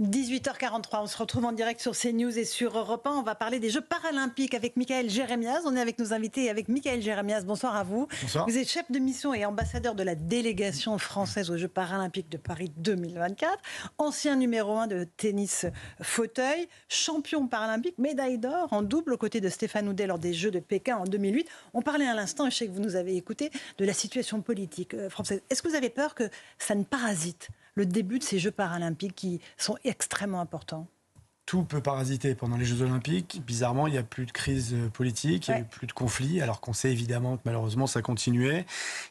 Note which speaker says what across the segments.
Speaker 1: 18h43, on se retrouve en direct sur CNews et sur Europe 1. On va parler des Jeux paralympiques avec Michaël Jérémiaz. On est avec nos invités et avec Michaël Jérémiaz. Bonsoir à vous.
Speaker 2: Bonsoir.
Speaker 1: Vous êtes chef de mission et ambassadeur de la délégation française aux Jeux paralympiques de Paris 2024. Ancien numéro 1 de tennis fauteuil. Champion paralympique, médaille d'or en double aux côtés de Stéphane Houdet lors des Jeux de Pékin en 2008. On parlait à l'instant, et je sais que vous nous avez écouté, de la situation politique française. Est-ce que vous avez peur que ça ne parasite le début de ces Jeux paralympiques qui sont extrêmement importants?
Speaker 2: Tout peut parasiter pendant les Jeux Olympiques. Bizarrement, il n'y a plus de crise politique, il n'y a plus de conflit, alors qu'on sait évidemment que malheureusement ça continuait.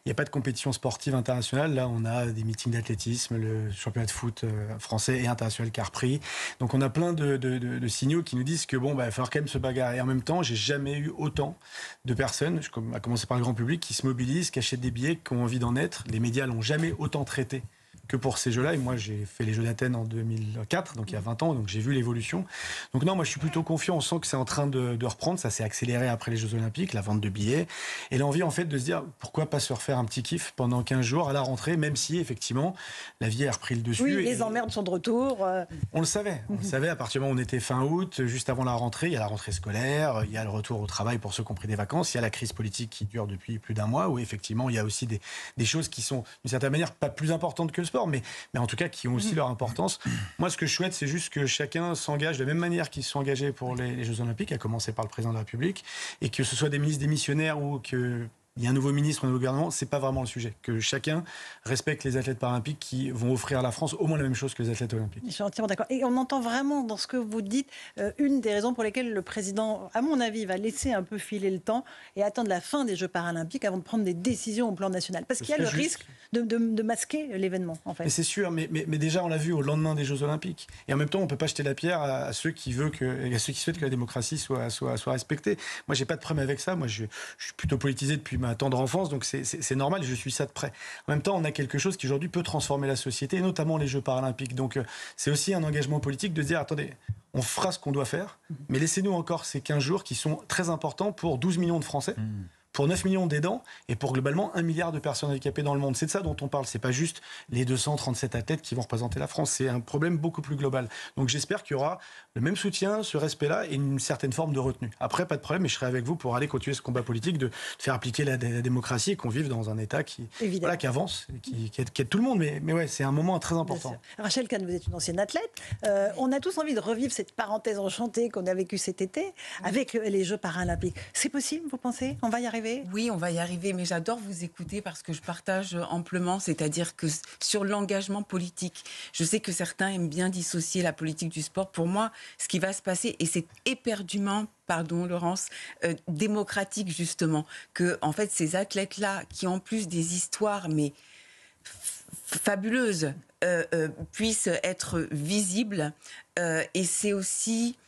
Speaker 2: Il n'y a pas de compétition sportive internationale. Là, on a des meetings d'athlétisme, le championnat de foot français et international qui a repris. Donc on a plein de signaux qui nous disent que bon, il va falloir quand même se bagarrer. Et en même temps, j'ai jamais eu autant de personnes, à commencer par le grand public, qui se mobilisent, qui achètent des billets, qui ont envie d'en être. Les médias l'ont jamais autant traité que pour ces Jeux-là. Et moi, j'ai fait les Jeux d'Athènes en 2004, donc il y a 20 ans, donc j'ai vu l'évolution. Donc non, moi, je suis plutôt confiant. On sent que c'est en train de reprendre. Ça s'est accéléré après les Jeux Olympiques, la vente de billets. Et l'envie, en fait, de se dire, pourquoi pas se refaire un petit kiff pendant 15 jours à la rentrée, même si, effectivement, la vie a repris le dessus.
Speaker 1: Oui, les emmerdes sont de retour.
Speaker 2: On le savait. On le savait, à partir du moment où on était fin août, juste avant la rentrée, il y a la rentrée scolaire, il y a le retour au travail pour ceux qui ont pris des vacances, il y a la crise politique qui dure depuis plus d'un mois, où effectivement, il y a aussi des choses qui sont, d'une certaine manière, pas plus importantes que le sport, mais en tout cas qui ont aussi leur importance. Moi, ce que je souhaite, c'est juste que chacun s'engage de la même manière qu'ils se sont engagés pour les Jeux Olympiques, à commencer par le président de la République, et que ce soit des ministres démissionnaires ou qu'il y a un nouveau ministre, un nouveau gouvernement, c'est pas vraiment le sujet. Que chacun respecte les athlètes paralympiques qui vont offrir à la France au moins la même chose que les athlètes olympiques.
Speaker 1: Je suis entièrement d'accord. Et on entend vraiment dans ce que vous dites une des raisons pour lesquelles le président, à mon avis, va laisser un peu filer le temps et attendre la fin des Jeux paralympiques avant de prendre des décisions au plan national. Parce qu'il y a le risque de masquer l'événement, en fait.
Speaker 2: Mais c'est sûr, mais déjà on l'a vu au lendemain des Jeux Olympiques. Et en même temps, on ne peut pas jeter la pierre à ceux qui souhaitent que la démocratie soit respectée. Moi, j'ai pas de problème avec ça. Moi, je suis plutôt politisé depuis ma tendre enfance, donc c'est normal, je suis ça de près. En même temps, on a quelque chose qui aujourd'hui peut transformer la société, et notamment les Jeux paralympiques. Donc c'est aussi un engagement politique de se dire, attendez, on fera ce qu'on doit faire, mais laissez-nous encore ces 15 jours qui sont très importants pour 12 millions de Français. Pour 9 millions d'aidants et pour globalement 1 milliard de personnes handicapées dans le monde. C'est de ça dont on parle. C'est pas juste les 237 athlètes qui vont représenter la France. C'est un problème beaucoup plus global. Donc j'espère qu'il y aura le même soutien, ce respect-là et une certaine forme de retenue. Après, pas de problème, mais je serai avec vous pour aller continuer ce combat politique de faire appliquer la démocratie et qu'on vive dans un État qui avance, qui aide tout le monde. Mais ouais, c'est un moment très important.
Speaker 1: Rachel Kahn, vous êtes une ancienne athlète. On a tous envie de revivre cette parenthèse enchantée qu'on a vécue cet été avec les Jeux paralympiques. C'est possible, vous pensez? On va y arriver?
Speaker 3: Oui, on va y arriver, mais j'adore vous écouter parce que je partage amplement, c'est-à-dire que sur l'engagement politique, je sais que certains aiment bien dissocier la politique du sport. Pour moi, ce qui va se passer, et c'est éperdument, pardon Laurence, démocratique justement, que en fait ces athlètes-là, qui ont en plus des histoires mais fabuleuses, puissent être visibles, et c'est aussi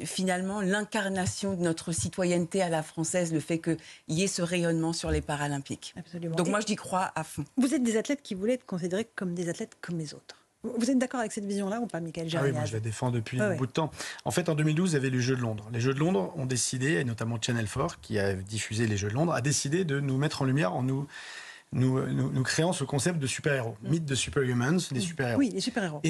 Speaker 3: finalement l'incarnation de notre citoyenneté à la française, le fait qu'il y ait ce rayonnement sur les Paralympiques.
Speaker 1: Absolument.
Speaker 3: Donc moi j'y crois à fond.
Speaker 1: Vous êtes des athlètes qui voulaient être considérés comme des athlètes comme les autres. Vous êtes d'accord avec cette vision-là ou pas, Michaël Jérémiaz?
Speaker 2: Oui, moi je la défends depuis un bout de temps. En fait, en 2012, il y avait les Jeux de Londres. Les Jeux de Londres ont décidé, et notamment Channel 4, qui a diffusé les Jeux de Londres, a décidé de nous mettre en lumière en nous créant ce concept de super-héros. Mythe de superhumans, des super-héros.
Speaker 1: Oui, les super-héros.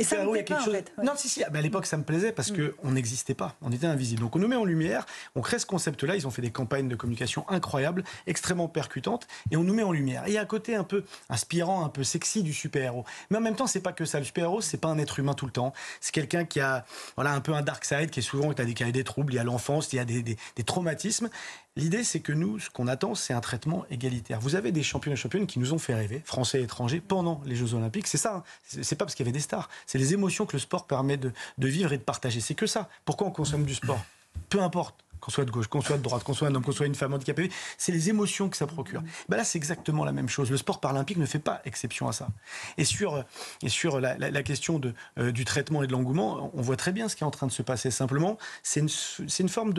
Speaker 1: Et ça vous plaît pas, en fait.
Speaker 2: Non, si. À l'époque, ça me plaisait parce qu'on n'existait pas. On était invisible. Donc, on nous met en lumière, on crée ce concept-là. Ils ont fait des campagnes de communication incroyables, extrêmement percutantes, et on nous met en lumière. Et il y a un côté un peu inspirant, un peu sexy du super-héros. Mais en même temps, c'est pas que ça. Le super-héros, c'est pas un être humain tout le temps. C'est quelqu'un qui a un peu un dark side, qui est souvent, qui a des troubles, il y a l'enfance, il y a des traumatismes. L'idée, c'est que nous, ce qu'on attend, c'est un traitement égalitaire. Vous avez des champions et championnes qui nous ont fait rêver, français et étrangers, pendant les Jeux Olympiques. C'est ça, hein. C'est pas parce qu'il y avait des stars. C'est les émotions que le sport permet de vivre et de partager. C'est que ça. Pourquoi on consomme du sport? Peu importe. Qu'on soit de gauche, qu'on soit de droite, qu'on soit un homme, qu'on soit une femme handicapée, c'est les émotions que ça procure. Là, c'est exactement la même chose. Le sport paralympique ne fait pas exception à ça. Et sur la question du traitement et de l'engouement, on voit très bien ce qui est en train de se passer. Simplement, c'est une forme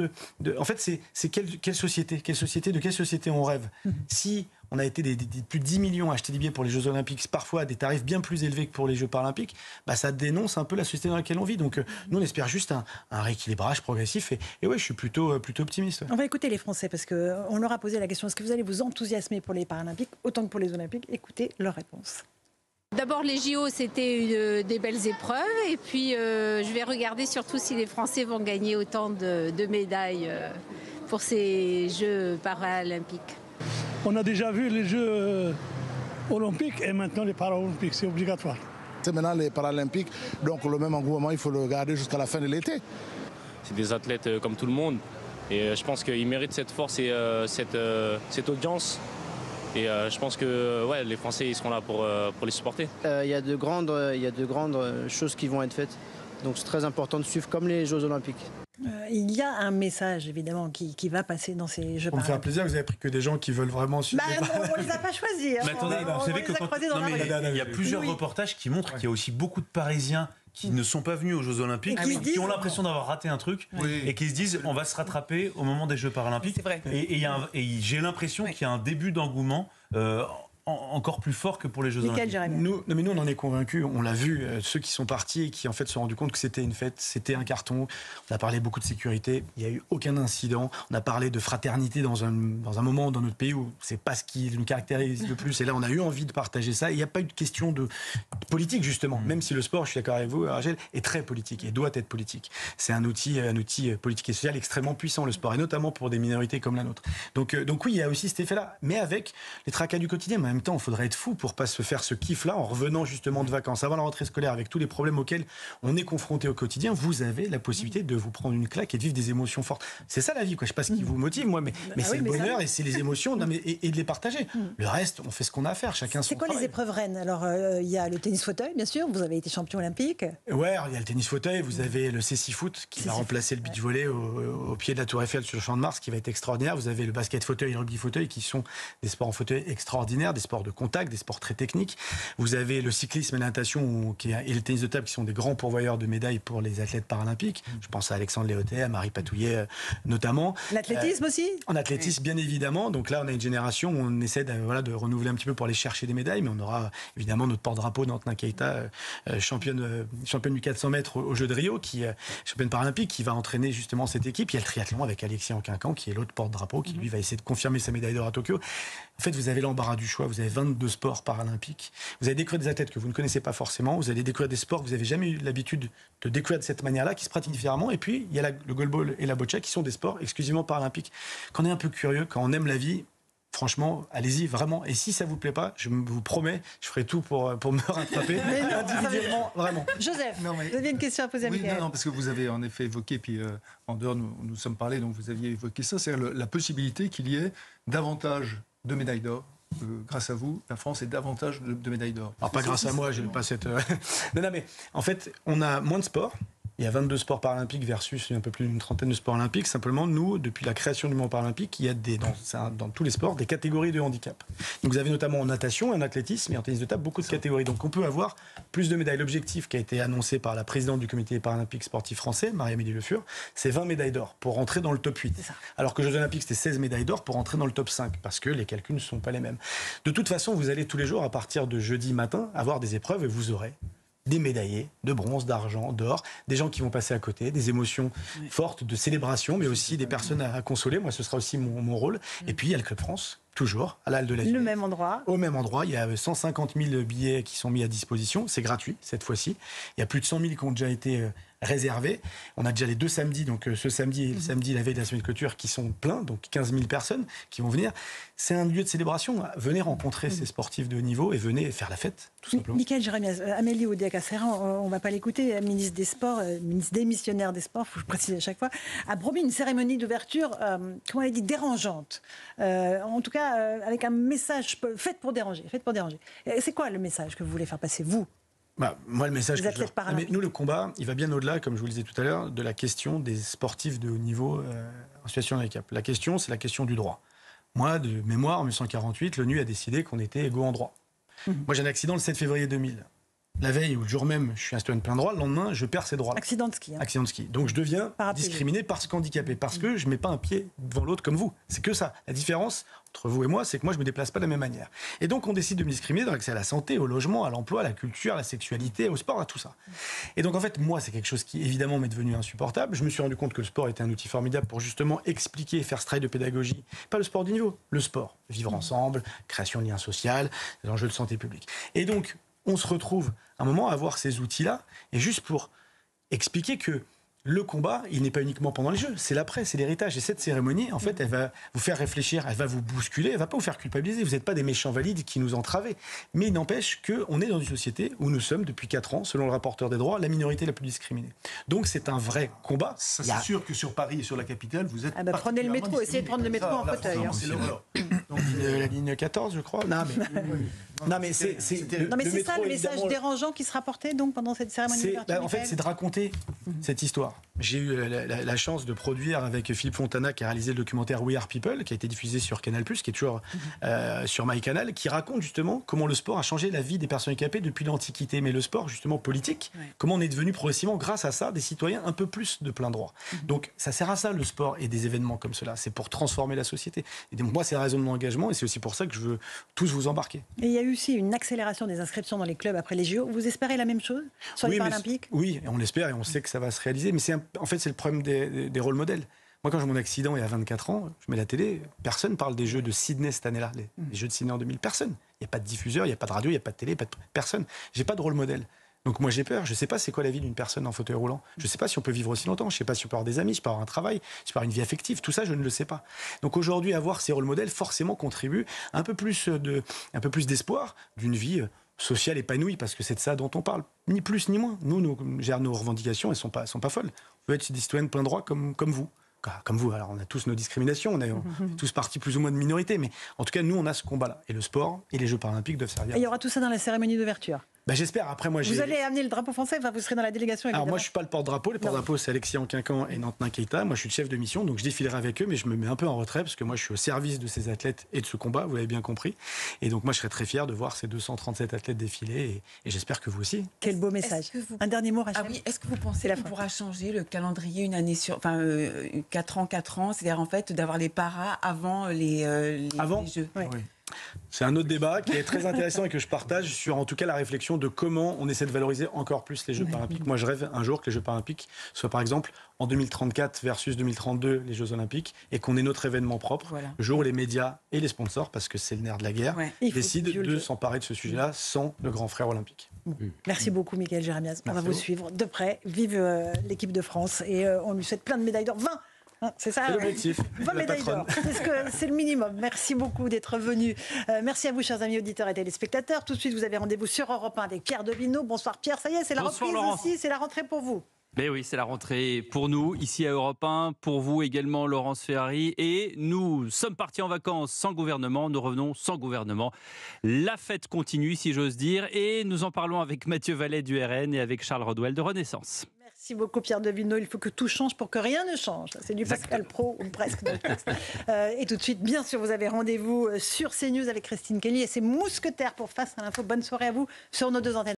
Speaker 2: en fait, c'est quelle société, de quelle société on rêve. Si on a été plus de 10 millions à acheter des billets pour les Jeux Olympiques, parfois à des tarifs bien plus élevés que pour les Jeux Paralympiques, ça dénonce un peu la société dans laquelle on vit. Donc nous, on espère juste un rééquilibrage progressif. Et ouais, je suis plutôt optimiste. Ouais.
Speaker 1: On va écouter les Français parce qu'on leur a posé la question, est-ce que vous allez vous enthousiasmer pour les Paralympiques autant que pour les Olympiques? Écoutez leur réponse.
Speaker 4: D'abord, les JO, c'était des belles épreuves. Et puis, je vais regarder surtout si les Français vont gagner autant de médailles pour ces Jeux paralympiques.
Speaker 5: On a déjà vu les Jeux olympiques et maintenant les paralympiques, c'est obligatoire.
Speaker 6: C'est maintenant les paralympiques, donc le même engouement, il faut le garder jusqu'à la fin de l'été.
Speaker 7: C'est des athlètes comme tout le monde. Et je pense qu'ils méritent cette force et cette audience. Et je pense que les Français ils seront là pour les supporter.
Speaker 8: Il y a de grandes choses qui vont être faites. Donc c'est très important de suivre comme les Jeux Olympiques.
Speaker 1: Il y a un message, évidemment, qui va passer dans ces Jeux.
Speaker 2: Pour me faire plaisir, vous avez pris que des gens qui veulent vraiment suivre.
Speaker 1: On ne les a pas choisis.
Speaker 9: Mais attendez, vous savez que il y a plusieurs reportages qui montrent qu'il y a aussi beaucoup de Parisiens qui ne sont pas venus aux Jeux Olympiques, qui ont l'impression d'avoir raté un truc et qui se disent on va se rattraper au moment des Jeux Paralympiques.
Speaker 3: C'est vrai.
Speaker 9: Et j'ai l'impression qu'il y a un début d'engouement encore plus fort que pour les Jeux Olympiques.
Speaker 2: Nous, on en est convaincus. On l'a vu, ceux qui sont partis et qui en fait se sont rendus compte que c'était une fête, c'était un carton. On a parlé beaucoup de sécurité. Il n'y a eu aucun incident. On a parlé de fraternité dans un moment dans notre pays où c'est pas ce qui nous caractérise le plus. Et là, on a eu envie de partager ça. Il n'y a pas eu de question de politique justement. Même si le sport, je suis d'accord avec vous, Rachel, est très politique et doit être politique. C'est un outil politique et social extrêmement puissant, le sport, et notamment pour des minorités comme la nôtre. Donc oui, il y a aussi cet effet-là, mais avec les tracas du quotidien. Mais en même temps, il faudrait être fou pour pas se faire ce kiff-là en revenant justement de vacances avant la rentrée scolaire, avec tous les problèmes auxquels on est confronté au quotidien. Vous avez la possibilité de vous prendre une claque et de vivre des émotions fortes. C'est ça la vie, quoi. Je sais pas ce qui vous motive, moi, mais c'est le bonheur et c'est les émotions, et de les partager. Le reste, on fait ce qu'on a à faire, chacun son travail.
Speaker 1: C'est quoi les épreuves reines? Alors, il y a le tennis fauteuil, bien sûr. Vous avez été champion olympique.
Speaker 2: Ouais, il y a le tennis fauteuil. Vous avez le C6 foot qui va remplacer le beach volley au pied de la Tour Eiffel sur le Champ de Mars, qui va être extraordinaire. Vous avez le basket fauteuil et le rugby fauteuil, qui sont des sports en fauteuil extraordinaires, des sports de contact, des sports très techniques. Vous avez le cyclisme et la natation et le tennis de table qui sont des grands pourvoyeurs de médailles pour les athlètes paralympiques. Je pense à Alexandre Léotet, à Marie Patouillet notamment.
Speaker 1: L'athlétisme aussi?
Speaker 2: En athlétisme, bien évidemment. Donc là, on a une génération où on essaie de renouveler un petit peu pour aller chercher des médailles, mais on aura évidemment notre porte-drapeau, Nantna Keita, championne du 400 mètres aux Jeux de Rio, qui championne paralympique, qui va entraîner justement cette équipe. Il y a le triathlon avec Alexis Anquincan, qui est l'autre porte-drapeau, qui lui va essayer de confirmer sa médaille d'or à Tokyo. En fait, vous avez l'embarras du choix. Vous avez 22 sports paralympiques. Vous allez découvrir des athlètes que vous ne connaissez pas forcément. Vous allez découvrir des sports que vous n'avez jamais eu l'habitude de découvrir de cette manière-là, qui se pratiquent différemment. Et puis, il y a le goalball et la boccia, qui sont des sports exclusivement paralympiques. Quand on est un peu curieux, quand on aime la vie, franchement, allez-y, vraiment. Et si ça vous plaît pas, je vous promets, je ferai tout pour me rattraper individuellement, vraiment.
Speaker 1: Joseph, vous avez une question à poser à Mickaël.
Speaker 10: Non, parce que vous avez en effet évoqué, puis en dehors, nous sommes parlé, donc vous aviez évoqué ça, c'est la possibilité qu'il y ait davantage de médailles d'or. Grâce à vous, la France est davantage de médailles d'or.
Speaker 2: Alors pas grâce à moi, j'ai pas cette... non, mais en fait, on a moins de sports. Il y a 22 sports paralympiques versus un peu plus d'une trentaine de sports olympiques. Simplement, nous, depuis la création du mouvement paralympique, il y a dans tous les sports des catégories de handicap. Donc vous avez notamment en natation, en athlétisme et en tennis de table beaucoup de catégories. Donc on peut avoir plus de médailles. L'objectif qui a été annoncé par la présidente du comité paralympique sportif français, Marie-Amélie Le Fur, c'est 20 médailles d'or pour rentrer dans le top 8. Alors que aux Jeux olympiques, c'était 16 médailles d'or pour rentrer dans le top 5, parce que les calculs ne sont pas les mêmes. De toute façon, vous allez tous les jours, à partir de jeudi matin, avoir des épreuves et vous aurez des médaillés de bronze, d'argent, d'or, des gens qui vont passer à côté, des émotions fortes de célébration, mais aussi des personnes à consoler. Moi, ce sera aussi mon rôle. Et puis, il y a le Club France, toujours, à la Halle de la Villette.
Speaker 1: Le même endroit.
Speaker 2: Au même endroit. Il y a 150 000 billets qui sont mis à disposition. C'est gratuit, cette fois-ci. Il y a plus de 100 000 qui ont déjà été réservés. On a déjà les 2 samedis, donc ce samedi et le samedi, la veille de la semaine de clôture, qui sont pleins, donc 15 000 personnes qui vont venir. C'est un lieu de célébration. Venez rencontrer ces sportifs de haut niveau et venez faire la fête, tout simplement.
Speaker 1: Mickaël Jérémias, Amélie Oudéa-Castéran, on ne va pas l'écouter, ministre des Sports, ministre démissionnaire des Sports, il faut que je précise à chaque fois, a promis une cérémonie d'ouverture, comment elle dit, dérangeante. En tout cas, avec un message fait pour déranger. C'est quoi le message que vous voulez faire passer, vous?
Speaker 2: Moi, le message mais nous, le combat, il va bien au-delà, comme je vous le disais tout à l'heure, de la question des sportifs de haut niveau en situation de handicap. La question, c'est la question du droit. Moi, de mémoire, en 1948, l'ONU a décidé qu'on était égaux en droit. Moi, j'ai un accident le 7 février 2000. La veille ou le jour même, je suis un citoyen de plein droit. Le lendemain, je perds ces droits-là.
Speaker 1: Accident de ski.
Speaker 2: Accident de ski. Donc je deviens discriminé parce qu'handicapé. Parce que je ne mets pas un pied devant l'autre comme vous. C'est que ça. La différence entre vous et moi, c'est que moi, je ne me déplace pas de la même manière. Et donc, on décide de me discriminer dans l'accès à la santé, au logement, à l'emploi, à la culture, à la sexualité, au sport, à tout ça. Et donc, en fait, moi, c'est quelque chose qui, évidemment, m'est devenu insupportable. Je me suis rendu compte que le sport était un outil formidable pour justement expliquer et faire ce travail de pédagogie. Pas le sport du niveau, le sport. Vivre ensemble, création de liens sociaux, les enjeux de santé publique. Et donc, on se retrouve un moment à avoir ces outils-là, et juste pour expliquer que le combat, il n'est pas uniquement pendant les Jeux, c'est l'après, c'est l'héritage. Et cette cérémonie, en fait, elle va vous faire réfléchir, elle va vous bousculer, elle va pas vous faire culpabiliser. Vous n'êtes pas des méchants valides qui nous entravent. Mais il n'empêche qu'on est dans une société où nous sommes, depuis 4 ans, selon le rapporteur des droits, la minorité la plus discriminée. Donc c'est un vrai combat.
Speaker 10: Ça, c'est sûr que sur Paris et sur la capitale, vous êtes...
Speaker 1: prenez le métro, essayez de prendre le métro en fauteuil.
Speaker 10: C'est l'horreur.
Speaker 2: La ligne 14, je crois. Non, mais c'est
Speaker 1: ça le message dérangeant qui sera porté donc pendant cette cérémonie d'ouverture.
Speaker 2: En fait, c'est de raconter cette histoire. J'ai eu la chance de produire avec Philippe Fontana, qui a réalisé le documentaire We Are People, qui a été diffusé sur Canal+, qui est toujours sur MyCanal, qui raconte justement comment le sport a changé la vie des personnes handicapées depuis l'Antiquité. Mais le sport, justement, politique, comment on est devenu progressivement, grâce à ça, des citoyens un peu plus de plein droit. Donc, ça sert à ça, le sport et des événements comme cela. C'est pour transformer la société. Et donc, moi, c'est la raison de mon engagement, et c'est aussi pour ça que je veux tous vous embarquer.
Speaker 1: Et il y a eu aussi une accélération des inscriptions dans les clubs après les JO. Vous espérez la même chose sur les Paralympiques ?
Speaker 2: Oui, on l'espère et on sait que ça va se réaliser. Mais en fait, c'est le problème des rôles modèles. Moi, quand j'ai mon accident il y a 24 ans, je mets la télé, personne parle des Jeux de Sydney cette année-là, les Jeux de Sydney en 2000, personne. Il n'y a pas de diffuseur, il n'y a pas de radio, il n'y a pas de télé, personne. J'ai pas de rôle modèle. Donc moi j'ai peur, je ne sais pas c'est quoi la vie d'une personne en fauteuil roulant. Je ne sais pas si on peut vivre aussi longtemps, je ne sais pas si on peut avoir des amis, si on peut avoir un travail, si on peut avoir une vie affective, tout ça je ne le sais pas. Donc aujourd'hui avoir ces rôles modèles forcément contribue un peu plus d'espoir d'une vie sociale épanouie, parce que c'est de ça dont on parle, ni plus ni moins. Nous, nos revendications, elles sont pas folles. On veut être des citoyens de plein droit comme vous. Comme vous, alors on a tous nos discriminations, on est tous partis plus ou moins de minorité, mais en tout cas nous on a ce combat-là. Et le sport et les Jeux paralympiques doivent servir.
Speaker 1: Et il y aura tout ça dans la cérémonie d'ouverture.
Speaker 2: J'espère. Après, moi,
Speaker 1: vous allez amener le drapeau français, vous serez dans la délégation.
Speaker 2: Alors moi je suis pas le porte-drapeau, les porte-drapeaux c'est Alexis Anquincan et Nantenin Keita. Moi je suis le chef de mission, donc je défilerai avec eux, mais je me mets un peu en retrait parce que moi je suis au service de ces athlètes et de ce combat, vous l'avez bien compris. Et donc moi je serais très fier de voir ces 237 athlètes défiler et j'espère que vous aussi.
Speaker 1: Quel beau message. Un dernier mot, Rachel.
Speaker 3: Ah oui, est-ce que vous pensez qu'on pourra changer le calendrier une année sur, 4 ans, c'est-à-dire en fait d'avoir les paras avant les Jeux.
Speaker 2: Oui. C'est un autre débat qui est très intéressant et que je partage sur en tout cas la réflexion de comment on essaie de valoriser encore plus les Jeux paralympiques. Moi je rêve un jour que les Jeux paralympiques soient par exemple en 2034 versus 2032 les Jeux olympiques et qu'on ait notre événement propre, le jour où les médias et les sponsors, parce que c'est le nerf de la guerre, décident de s'emparer de ce sujet-là sans le grand frère olympique.
Speaker 1: Merci beaucoup Mickaël Jérémiaz, on va vous suivre de près. Vive l'équipe de France et on lui souhaite plein de médailles d'or. 20 c'est ça,
Speaker 2: l'objectif.
Speaker 1: 20 médailles d'or, c'est le minimum. Merci beaucoup d'être venu. Merci à vous, chers amis auditeurs et téléspectateurs. Tout de suite, vous avez rendez-vous sur Europe 1 avec Pierre Devineau. Bonsoir Pierre, ça y est, c'est la reprise aussi, c'est la rentrée pour vous.
Speaker 11: Mais oui, c'est la rentrée pour nous, ici à Europe 1, pour vous également, Laurence Ferrari. Et nous sommes partis en vacances sans gouvernement, nous revenons sans gouvernement. La fête continue, si j'ose dire, et nous en parlons avec Mathieu Vallet du RN et avec Charles Rodwell de Renaissance.
Speaker 1: Merci beaucoup Pierre Devineau, il faut que tout change pour que rien ne change. C'est du Pascal Pro, ou presque dans le texte. Et tout de suite, bien sûr, vous avez rendez-vous sur CNews avec Christine Kelly et ses mousquetaires pour Face à l'info. Bonne soirée à vous sur nos 2 antennes.